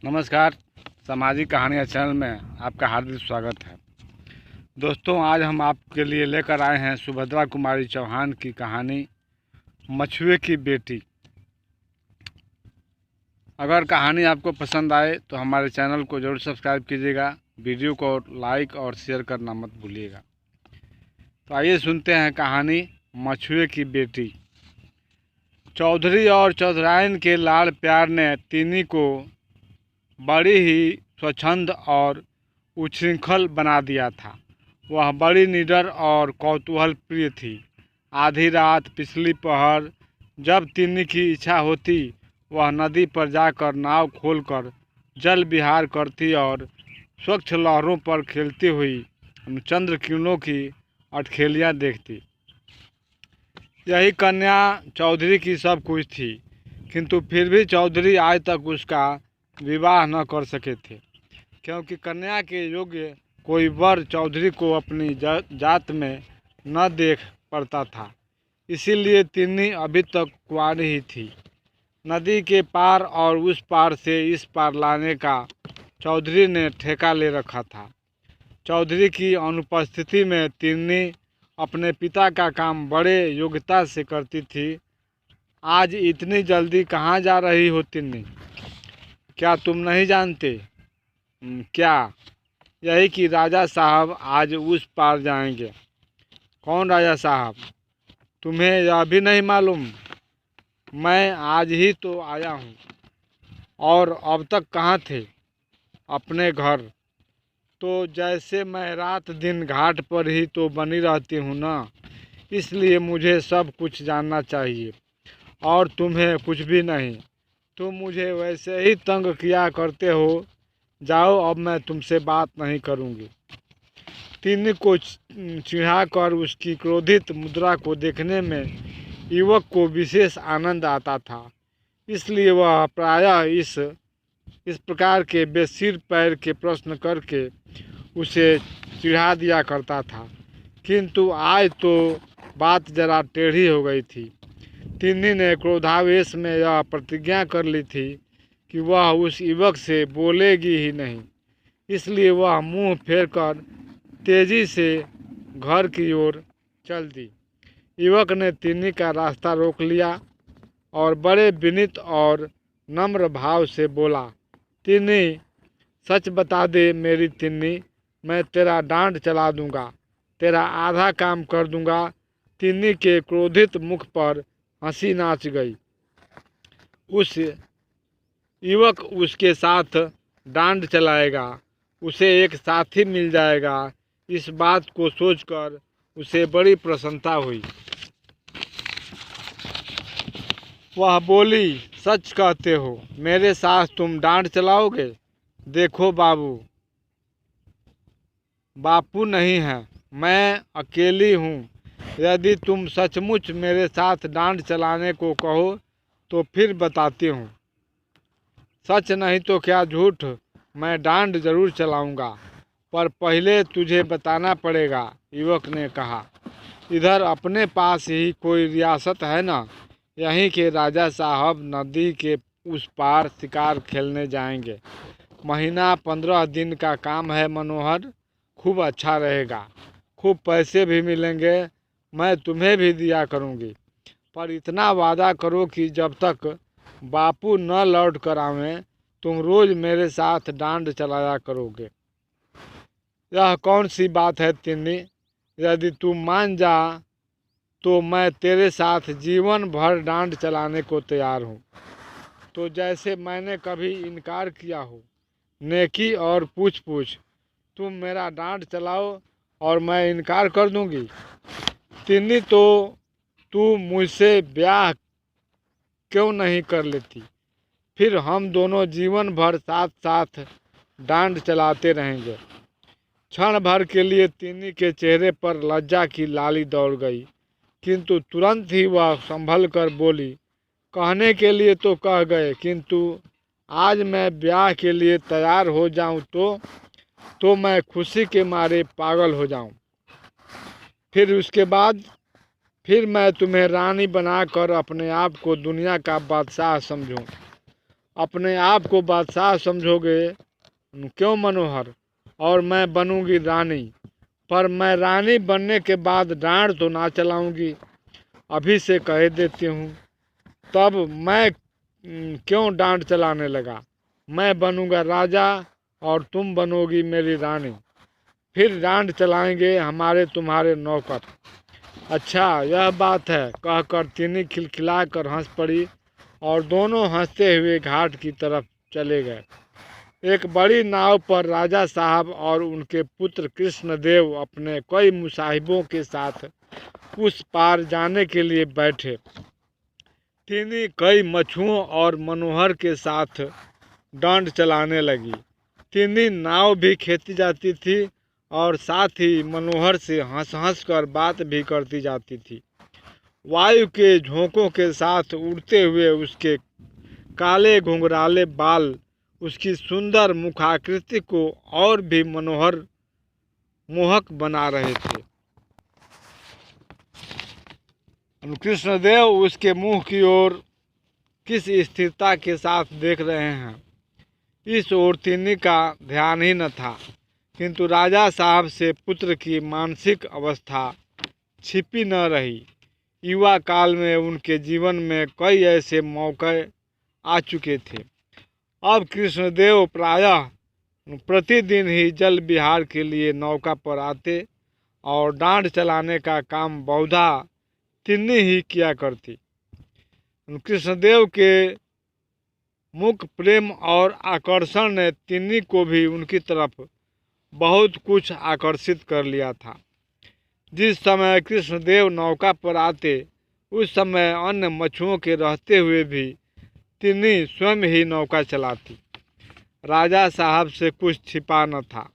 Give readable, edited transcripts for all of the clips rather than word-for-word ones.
नमस्कार। सामाजिक कहानियाँ चैनल में आपका हार्दिक स्वागत है। दोस्तों, आज हम आपके लिए लेकर आए हैं सुभद्रा कुमारी चौहान की कहानी मछुए की बेटी। अगर कहानी आपको पसंद आए तो हमारे चैनल को ज़रूर सब्सक्राइब कीजिएगा। वीडियो को लाइक और शेयर करना मत भूलिएगा। तो आइए सुनते हैं कहानी मछुए की बेटी। चौधरी और चौधराइन के लाड़ प्यार ने तीनी को बड़ी ही स्वच्छंद और उच्छृंखल बना दिया था। वह बड़ी निडर और कौतूहल प्रिय थी। आधी रात, पिछली पहर, जब तीनी की इच्छा होती वह नदी पर जाकर नाव खोलकर जल विहार करती और स्वच्छ लहरों पर खेलती हुई चंद्र किरणों की अटखेलियाँ देखती। यही कन्या चौधरी की सब कुछ थी, किंतु फिर भी चौधरी आज तक उसका विवाह न कर सके थे, क्योंकि कन्या के योग्य कोई वर चौधरी को अपनी जात में न देख पड़ता था। इसीलिए तीनी अभी तक कुंवारी ही थी। नदी के पार और उस पार से इस पार लाने का चौधरी ने ठेका ले रखा था। चौधरी की अनुपस्थिति में तीनी अपने पिता का काम बड़े योग्यता से करती थी। आज इतनी जल्दी कहाँ जा रही हो तीनी? क्या तुम नहीं जानते? क्या? यही कि राजा साहब आज उस पार जाएंगे। कौन राजा साहब? तुम्हें यह भी नहीं मालूम? मैं आज ही तो आया हूँ। और अब तक कहाँ थे? अपने घर। तो जैसे मैं रात दिन घाट पर ही तो बनी रहती हूँ ना, इसलिए मुझे सब कुछ जानना चाहिए और तुम्हें कुछ भी नहीं। तुम मुझे वैसे ही तंग किया करते हो। जाओ, अब मैं तुमसे बात नहीं करूँगी। तीनी को चिढ़ाकर उसकी क्रोधित मुद्रा को देखने में युवक को विशेष आनंद आता था। इसलिए वह प्रायः इस प्रकार के बेसिर पैर के प्रश्न करके उसे चिढ़ा दिया करता था। किंतु आज तो बात जरा टेढ़ी हो गई थी। तीनी ने क्रोधावेश में यह प्रतिज्ञा कर ली थी कि वह उस युवक से बोलेगी ही नहीं। इसलिए वह मुंह फेरकर तेजी से घर की ओर चल दी। युवक ने तीनी का रास्ता रोक लिया और बड़े विनीत और नम्र भाव से बोला, तीनी, सच बता दे मेरी तीनी, मैं तेरा डांड चला दूंगा, तेरा आधा काम कर दूंगा। तीनी के क्रोधित मुख पर हंसी नाच गई। उस युवक उसके साथ डांड चलाएगा, उसे एक साथी मिल जाएगा, इस बात को सोचकर उसे बड़ी प्रसन्नता हुई। वह बोली, सच कहते हो? मेरे साथ तुम डांड चलाओगे? देखो बापू नहीं है, मैं अकेली हूँ। यदि तुम सचमुच मेरे साथ डांड चलाने को कहो तो फिर बताती हूँ। सच नहीं तो क्या झूठ, मैं डांड जरूर चलाऊंगा, पर पहले तुझे बताना पड़ेगा, युवक ने कहा। इधर अपने पास ही कोई रियासत है ना? यहीं के राजा साहब नदी के उस पार शिकार खेलने जाएंगे। महीना 15 दिन का काम है मनोहर, खूब अच्छा रहेगा, खूब पैसे भी मिलेंगे, मैं तुम्हें भी दिया करूँगी। पर इतना वादा करो कि जब तक बापू न लौट कर आवें तुम रोज मेरे साथ डांड चलाया करोगे। यह कौन सी बात है तीनी? यदि तू मान जा तो मैं तेरे साथ जीवन भर डांड चलाने को तैयार हूँ। तो जैसे मैंने कभी इनकार किया हो, नेकी और पूछ तुम मेरा डांड चलाओ और मैं इनकार कर दूंगी। तीनी, तो तू मुझसे ब्याह क्यों नहीं कर लेती? फिर हम दोनों जीवन भर साथ साथ डांड चलाते रहेंगे। क्षण भर के लिए तीनी के चेहरे पर लज्जा की लाली दौड़ गई, किंतु तुरंत ही वह संभल कर बोली, कहने के लिए तो कह गए, किंतु आज मैं ब्याह के लिए तैयार हो जाऊं तो मैं खुशी के मारे पागल हो जाऊं। फिर उसके बाद फिर मैं तुम्हें रानी बनाकर अपने आप को दुनिया का बादशाह समझूं। अपने आप को बादशाह समझोगे क्यों मनोहर, और मैं बनूंगी रानी। पर मैं रानी बनने के बाद डांड तो ना चलाऊंगी, अभी से कह देती हूँ। तब मैं क्यों डांड चलाने लगा। मैं बनूंगा राजा और तुम बनोगी मेरी रानी, फिर डांड चलाएंगे हमारे तुम्हारे नौकर। अच्छा यह बात है, कहकर तीनी खिलखिला कर हंस पड़ी और दोनों हंसते हुए घाट की तरफ चले गए। एक बड़ी नाव पर राजा साहब और उनके पुत्र कृष्णदेव अपने कई मुसाहिबों के साथ उस पार जाने के लिए बैठे। तीनी कई मछुओं और मनोहर के साथ डांड चलाने लगी। तीनी नाव भी खेती जाती थी और साथ ही मनोहर से हंस हंस कर बात भी करती जाती थी। वायु के झोंकों के साथ उड़ते हुए उसके काले घुंघराले बाल उसकी सुंदर मुखाकृति को और भी मनोहर मोहक बना रहे थे। कृष्णदेव उसके मुंह की ओर किस स्थिरता के साथ देख रहे हैं, इस ओर तीनी का ध्यान ही न था। किंतु राजा साहब से पुत्र की मानसिक अवस्था छिपी न रही। युवा काल में उनके जीवन में कई ऐसे मौके आ चुके थे। अब कृष्णदेव प्रायः प्रतिदिन ही जल विहार के लिए नौका पर आते और डांड चलाने का काम बहुधा तीनी ही किया करती। कृष्णदेव के मुख प्रेम और आकर्षण ने तीनी को भी उनकी तरफ बहुत कुछ आकर्षित कर लिया था। जिस समय कृष्णदेव नौका पर आते उस समय अन्य मछुओं के रहते हुए भी तीनी स्वयं ही नौका चलाती। राजा साहब से कुछ छिपा न था।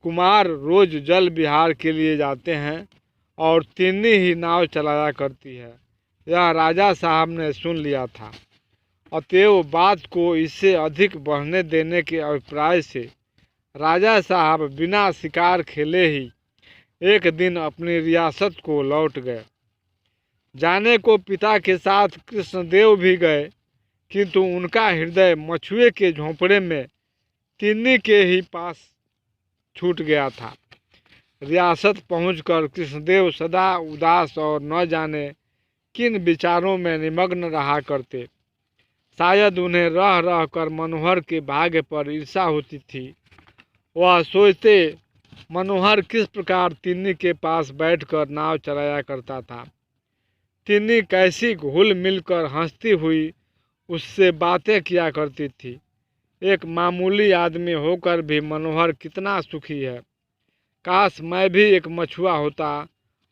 कुमार रोज जल विहार के लिए जाते हैं और तीनी ही नाव चलाया करती है, यह राजा साहब ने सुन लिया था। अतएव बात को इससे अधिक बढ़ने देने के अभिप्राय से राजा साहब बिना शिकार खेले ही एक दिन अपनी रियासत को लौट गए। जाने को पिता के साथ कृष्णदेव भी गए, किंतु उनका हृदय मछुए के झोंपड़े में तीनी के ही पास छूट गया था। रियासत पहुंचकर कृष्णदेव सदा उदास और न जाने किन विचारों में निमग्न रहा करते। शायद उन्हें रह रह कर मनोहर के भाग्य पर ईर्षा होती थी। वह सोचते मनोहर किस प्रकार तीनी के पास बैठकर नाव चलाया करता था। तीनी कैसी घुल मिलकर हंसती हुई उससे बातें किया करती थी। एक मामूली आदमी होकर भी मनोहर कितना सुखी है। काश मैं भी एक मछुआ होता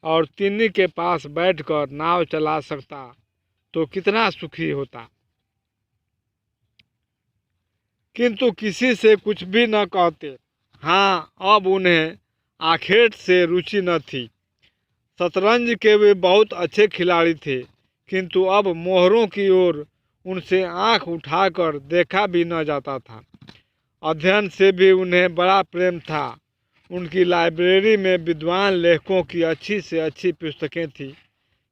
और तीनी के पास बैठकर नाव चला सकता तो कितना सुखी होता। किंतु किसी से कुछ भी न कहते। हाँ, अब उन्हें आखेट से रुचि न थी। शतरंज के वे बहुत अच्छे खिलाड़ी थे, किंतु अब मोहरों की ओर उनसे आंख उठाकर देखा भी न जाता था। अध्ययन से भी उन्हें बड़ा प्रेम था। उनकी लाइब्रेरी में विद्वान लेखकों की अच्छी से अच्छी पुस्तकें थीं,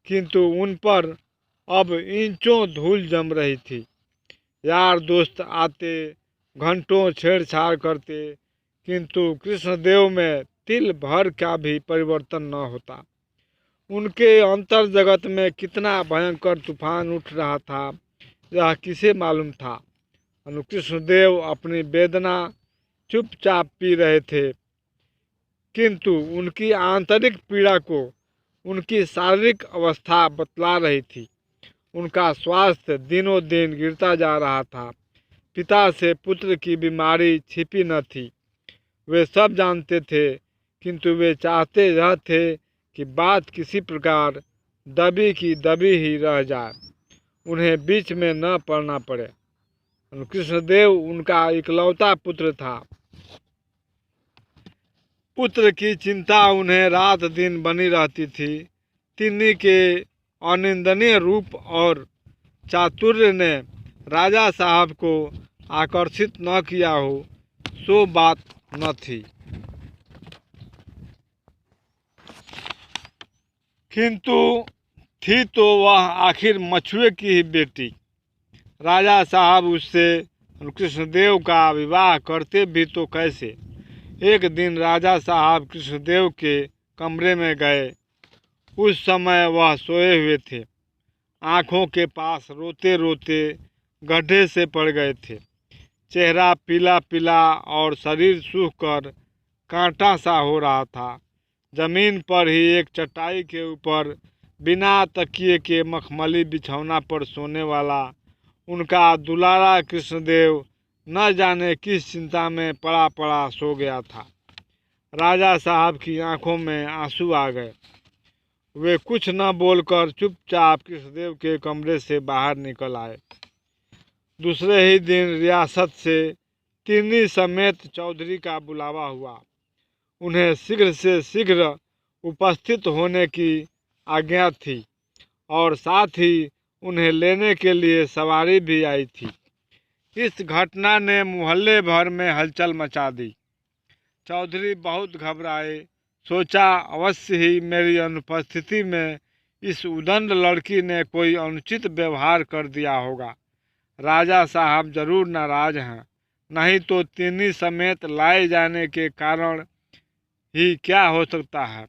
किंतु उन पर अब इंचों धूल जम रही थी। यार दोस्त आते, घंटों छेड़छाड़ करते, किंतु कृष्णदेव में तिल भर का भी परिवर्तन न होता। उनके अंतर जगत में कितना भयंकर तूफान उठ रहा था, यह किसे मालूम था। कृष्णदेव अपनी वेदना चुपचाप पी रहे थे, किंतु उनकी आंतरिक पीड़ा को उनकी शारीरिक अवस्था बतला रही थी। उनका स्वास्थ्य दिनों दिन गिरता जा रहा था। पिता से पुत्र की बीमारी छिपी न थी। वे सब जानते थे, किंतु वे चाहते यह थे कि बात किसी प्रकार दबी की दबी ही रह जाए, उन्हें बीच में न पड़ना पड़े। कृष्णदेव उनका इकलौता पुत्र था। पुत्र की चिंता उन्हें रात दिन बनी रहती थी। तीनी के अनिंदनीय रूप और चातुर्य ने राजा साहब को आकर्षित न किया हो, सो बात न थी। किंतु थी तो वह आखिर मछुए की ही बेटी। राजा साहब उससे कृष्णदेव का विवाह करते भी तो कैसे। एक दिन राजा साहब कृष्णदेव के कमरे में गए। उस समय वह सोए हुए थे। आँखों के पास रोते रोते गड्ढे से पड़ गए थे। चेहरा पीला पीला और शरीर सूख कर कांटा सा हो रहा था। जमीन पर ही एक चटाई के ऊपर बिना तकिए के मखमली बिछौना पर सोने वाला उनका दुलारा कृष्णदेव न जाने किस चिंता में पड़ा पड़ा सो गया था। राजा साहब की आंखों में आंसू आ गए। वे कुछ न बोलकर चुपचाप कृष्णदेव के कमरे से बाहर निकल आए। दूसरे ही दिन रियासत से तिन्नी समेत चौधरी का बुलावा हुआ। उन्हें शीघ्र से शीघ्र उपस्थित होने की आज्ञा थी और साथ ही उन्हें लेने के लिए सवारी भी आई थी। इस घटना ने मोहल्ले भर में हलचल मचा दी। चौधरी बहुत घबराए। सोचा अवश्य ही मेरी अनुपस्थिति में इस उदंड लड़की ने कोई अनुचित व्यवहार कर दिया होगा। राजा साहब जरूर नाराज हैं, नहीं तो तिन्नी समेत लाए जाने के कारण ही क्या हो सकता है।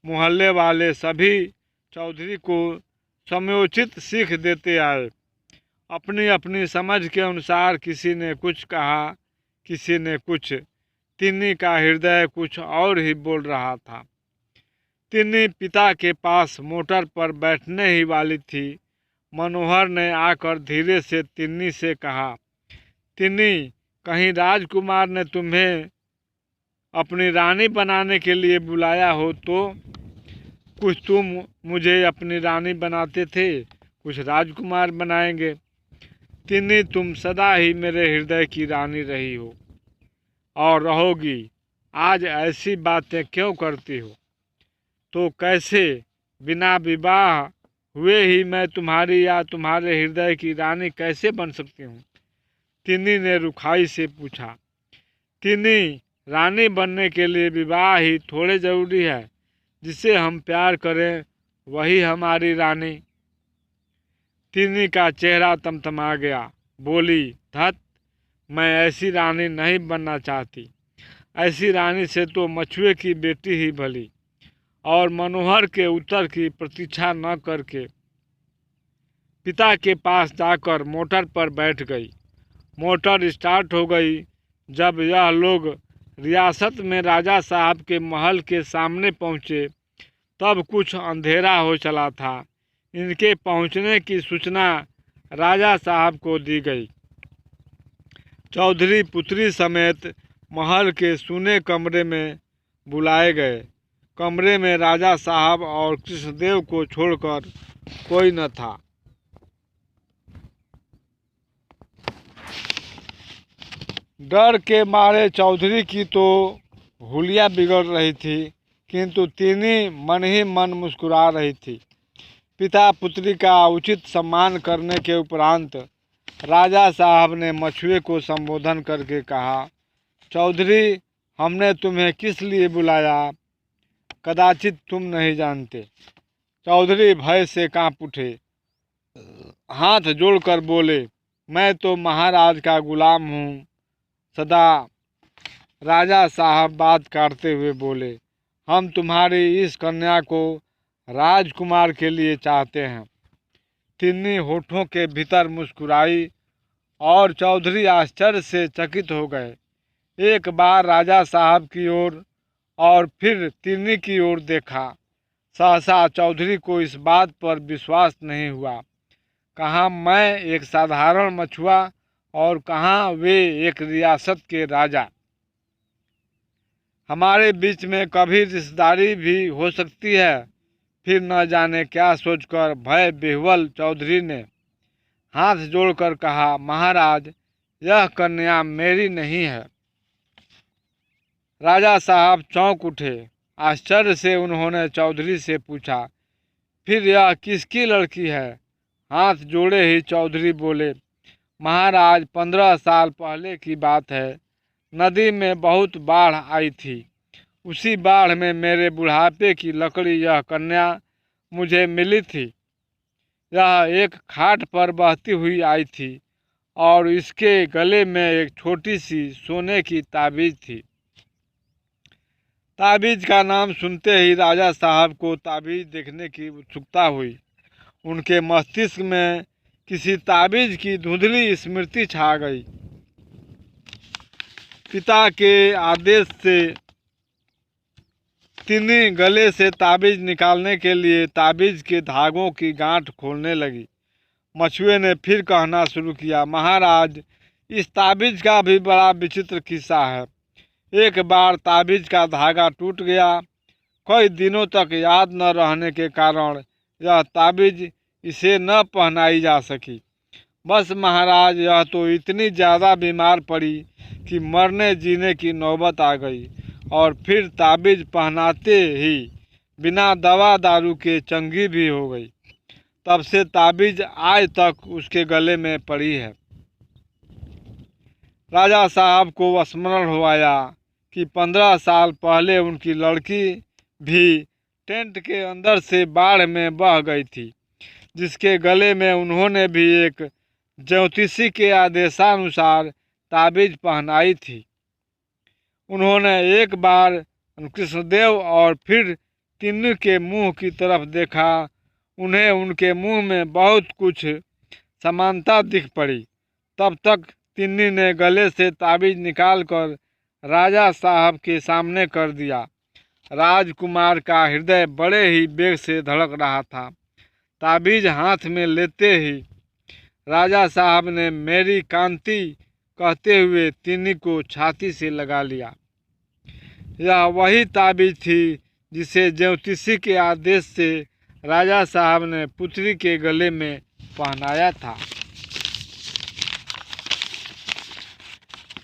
मोहल्ले वाले सभी चौधरी को समयोचित सीख देते आए। अपनी अपनी समझ के अनुसार किसी ने कुछ कहा, किसी ने कुछ। तिन्नी का हृदय कुछ और ही बोल रहा था। तिन्नी पिता के पास मोटर पर बैठने ही वाली थी। मनोहर ने आकर धीरे से तिन्नी से कहा, तिन्नी, कहीं राजकुमार ने तुम्हें अपनी रानी बनाने के लिए बुलाया हो तो? कुछ तुम मुझे अपनी रानी बनाते थे, कुछ राजकुमार बनाएंगे। तिन्नी, तुम सदा ही मेरे हृदय की रानी रही हो और रहोगी। आज ऐसी बातें क्यों करती हो? तो कैसे बिना विवाह हुए ही मैं तुम्हारी या तुम्हारे हृदय की रानी कैसे बन सकती हूँ? तिन्नी ने रुखाई से पूछा। तिन्नी, रानी बनने के लिए विवाह ही थोड़े जरूरी है। जिसे हम प्यार करें वही हमारी रानी। तिन्नी का चेहरा तमतमा गया। बोली, धत, मैं ऐसी रानी नहीं बनना चाहती। ऐसी रानी से तो मछुए की बेटी ही भली। और मनोहर के उत्तर की प्रतीक्षा न करके पिता के पास जाकर मोटर पर बैठ गई। मोटर स्टार्ट हो गई। जब यह लोग रियासत में राजा साहब के महल के सामने पहुँचे तब कुछ अंधेरा हो चला था। इनके पहुँचने की सूचना राजा साहब को दी गई। चौधरी पुत्री समेत महल के सूने कमरे में बुलाए गए। कमरे में राजा साहब और कृष्णदेव को छोड़कर कोई न था। डर के मारे चौधरी की तो हुलिया बिगड़ रही थी, किंतु तिन्नी मन ही मन मुस्कुरा रही थी। पिता पुत्री का उचित सम्मान करने के उपरांत राजा साहब ने मछुए को संबोधन करके कहा, चौधरी, हमने तुम्हें किस लिए बुलाया कदाचित तुम नहीं जानते। चौधरी भय से कांप उठे। हाथ जोड़कर बोले, मैं तो महाराज का गुलाम हूँ सदा। राजा साहब बात काटते हुए बोले, हम तुम्हारी इस कन्या को राजकुमार के लिए चाहते हैं। तिन्नी होठों के भीतर मुस्कुराई और चौधरी आश्चर्य से चकित हो गए। एक बार राजा साहब की ओर और फिर तिन्नी की ओर देखा। सहसा चौधरी को इस बात पर विश्वास नहीं हुआ। कहाँ मैं एक साधारण मछुआ और कहाँ वे एक रियासत के राजा। हमारे बीच में कभी रिश्तेदारी भी हो सकती है। फिर न जाने क्या सोचकर भय विह्वल चौधरी ने हाथ जोड़कर कहा, महाराज, यह कन्या मेरी नहीं है। राजा साहब चौंक उठे। आश्चर्य से उन्होंने चौधरी से पूछा, फिर यह किसकी लड़की है? हाथ जोड़े ही चौधरी बोले, महाराज, 15 साल पहले की बात है। नदी में बहुत बाढ़ आई थी। उसी बाढ़ में मेरे बुढ़ापे की लकड़ी यह कन्या मुझे मिली थी। यह एक खाट पर बहती हुई आई थी। और इसके गले में एक छोटी सी सोने की ताबीज़ थी। ताबीज़ का नाम सुनते ही राजा साहब को ताबीज़ देखने की उत्सुकता हुई। उनके मस्तिष्क में किसी ताबीज़ की धुंधली स्मृति छा गई। पिता के आदेश से तिन्नी गले से ताबीज़ निकालने के लिए ताबीज़ के धागों की गांठ खोलने लगी। मछुए ने फिर कहना शुरू किया, महाराज, इस ताबीज़ का भी बड़ा विचित्र किस्सा है। एक बार ताबीज़ का धागा टूट गया। कई दिनों तक याद न रहने के कारण यह ताबीज़ इसे न पहनाई जा सकी। बस महाराज, यह तो इतनी ज़्यादा बीमार पड़ी कि मरने जीने की नौबत आ गई और फिर ताबीज़ पहनाते ही बिना दवा दारू के चंगी भी हो गई। तब से ताबीज़ आज तक उसके गले में पड़ी है। राजा साहब को स्मरण हो आया कि 15 साल पहले उनकी लड़की भी टेंट के अंदर से बाढ़ में बह गई थी, जिसके गले में उन्होंने भी एक ज्योतिषी के आदेशानुसार ताबीज़ पहनाई थी। उन्होंने एक बार कृष्णदेव और फिर तिन्नी के मुंह की तरफ देखा। उन्हें उनके मुंह में बहुत कुछ समानता दिख पड़ी। तब तक तिन्नी ने गले से ताबीज़ निकालकर राजा साहब के सामने कर दिया। राजकुमार का हृदय बड़े ही वेग से धड़क रहा था। ताबीज़ हाथ में लेते ही राजा साहब ने मेरी कांति कहते हुए तिन्नी को छाती से लगा लिया। यह वही ताबीज़ थी जिसे ज्योतिषी के आदेश से राजा साहब ने पुत्री के गले में पहनाया था।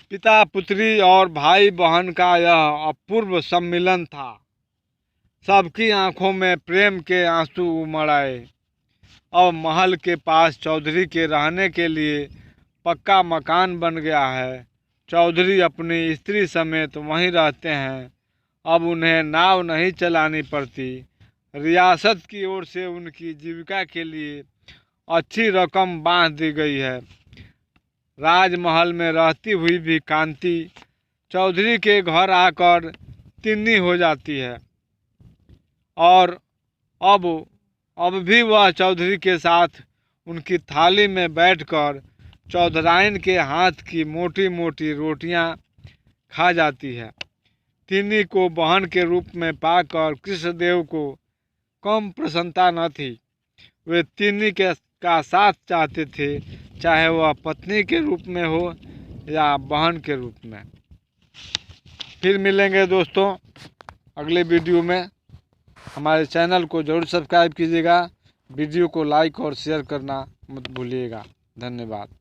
पिता पुत्री और भाई बहन का यह अपूर्व सम्मिलन था। सबकी आंखों में प्रेम के आंसू उमड़ आए। अब महल के पास चौधरी के रहने के लिए पक्का मकान बन गया है। चौधरी अपनी स्त्री समेत वहीं रहते हैं। अब उन्हें नाव नहीं चलानी पड़ती। रियासत की ओर से उनकी जीविका के लिए अच्छी रकम बांध दी गई है। राजमहल में रहती हुई भी कांति चौधरी के घर आकर तिन्नी हो जाती है और अब भी वह चौधरी के साथ उनकी थाली में बैठकर चौधराइन के हाथ की मोटी मोटी रोटियां खा जाती है। तिन्नी को बहन के रूप में पाकर कृष्णदेव को कम प्रसन्नता न थी। वे तिन्नी का साथ चाहते थे, चाहे वह पत्नी के रूप में हो या बहन के रूप में। फिर मिलेंगे दोस्तों अगले वीडियो में। हमारे चैनल को ज़रूर सब्सक्राइब कीजिएगा। वीडियो को लाइक और शेयर करना मत भूलिएगा। धन्यवाद।